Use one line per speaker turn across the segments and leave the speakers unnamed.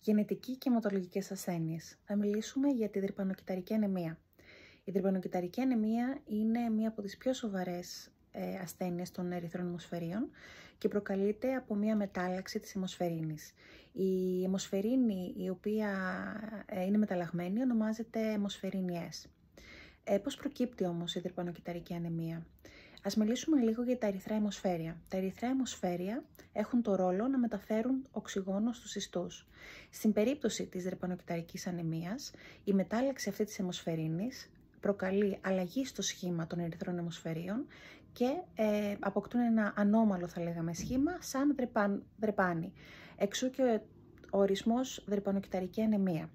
Γενετική και αιματολογικές ασθένειες. Θα μιλήσουμε για τη δρυπανοκυταρική ανεμία. Η δρυπανοκυταρική ανεμία είναι μία από τις πιο σοβαρές ασθένειες των ερυθρών αιμοσφαιρίων και προκαλείται από μία μετάλλαξη της αιμοσφαιρίνης. Η αιμοσφαιρίνη η οποία είναι μεταλλαγμένη ονομάζεται αιμοσφαιρίνη S. Πώς προκύπτει όμως η δρυπανοκυταρική ανεμία? Ας μιλήσουμε λίγο για τα ερυθρά αιμοσφαίρια. Τα ερυθρά αιμοσφαίρια έχουν το ρόλο να μεταφέρουν οξυγόνο στους ιστούς. Στην περίπτωση της δρυπανοκυταρικής ανεμίας, η μετάλλαξη αυτή της αιμοσφαιρίνης προκαλεί αλλαγή στο σχήμα των ερυθρών αιμοσφαιρίων και αποκτούν ένα ανώμαλο, θα λέγαμε, σχήμα σαν δρεπάνι. Εξού και ο ορισμός δρυπανοκυταρική ανεμία.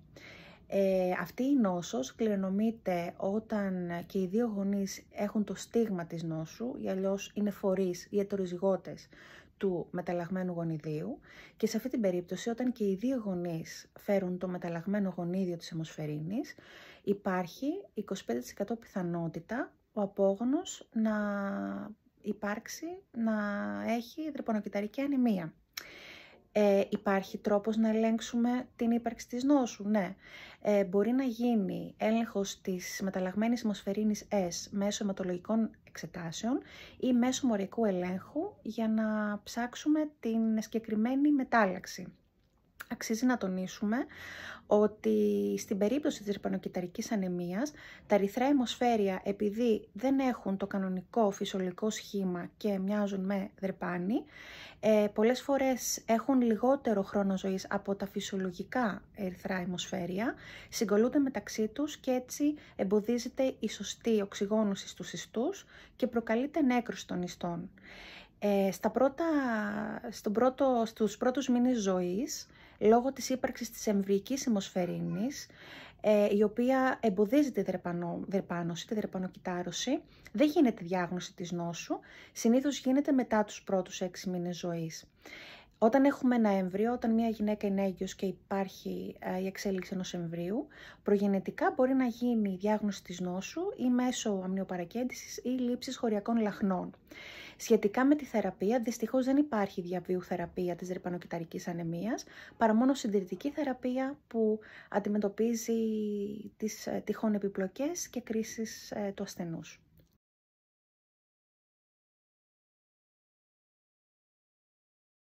Αυτή η νόσος κληρονομείται όταν και οι δύο γονείς έχουν το στίγμα της νόσου ή αλλιώς είναι φορείς ή ετεροζυγότες του μεταλλαγμένου γονιδίου και σε αυτή την περίπτωση όταν και οι δύο γονείς φέρουν το μεταλλαγμένο γονίδιο της αιμοσφαιρίνης υπάρχει 25% πιθανότητα ο απόγονος να υπάρξει, να έχει δρυπανοκυταρική ανεμία. Υπάρχει τρόπος να ελέγξουμε την ύπαρξη της νόσου? Ναι. Μπορεί να γίνει έλεγχος της μεταλλαγμένης αιμοσφαιρίνης S μέσω αιματολογικών εξετάσεων ή μέσω μοριακού ελέγχου για να ψάξουμε την συγκεκριμένη μετάλλαξη. Αξίζει να τονίσουμε ότι στην περίπτωση της δρυπανοκυταρικής ανεμίας, τα ερυθρά αιμοσφαίρια, επειδή δεν έχουν το κανονικό φυσιολογικό σχήμα και μοιάζουν με δρεπάνι, πολλές φορές έχουν λιγότερο χρόνο ζωής από τα φυσιολογικά ερυθρά αιμοσφαίρια, συγκολούνται μεταξύ τους και έτσι εμποδίζεται η σωστή οξυγόνωση στους ιστούς και προκαλείται νέκρωση των ιστών. Στους πρώτους μήνες ζωής, λόγω της ύπαρξης της εμβρυϊκής αιμοσφαιρίνης, η οποία εμποδίζει τη δρεπάνωση, τη δρεπανοκυτάρωση, δεν γίνεται διάγνωση της νόσου, συνήθως γίνεται μετά τους πρώτους 6 μήνες ζωής. Όταν έχουμε ένα έμβριο, όταν μια γυναίκα είναι έγκυος και υπάρχει η εξέλιξη ενός εμβρίου, προγενετικά μπορεί να γίνει η διάγνωση της νόσου ή μέσω αμνιοπαρακέντησης ή λήψης χωριακών λαχνών. Σχετικά με τη θεραπεία, δυστυχώς δεν υπάρχει διαβίου θεραπεία της δρυπανοκυταρικής ανεμίας, παρά μόνο συντηρητική θεραπεία που αντιμετωπίζει τις τυχόν επιπλοκές και κρίσεις του ασθενούς.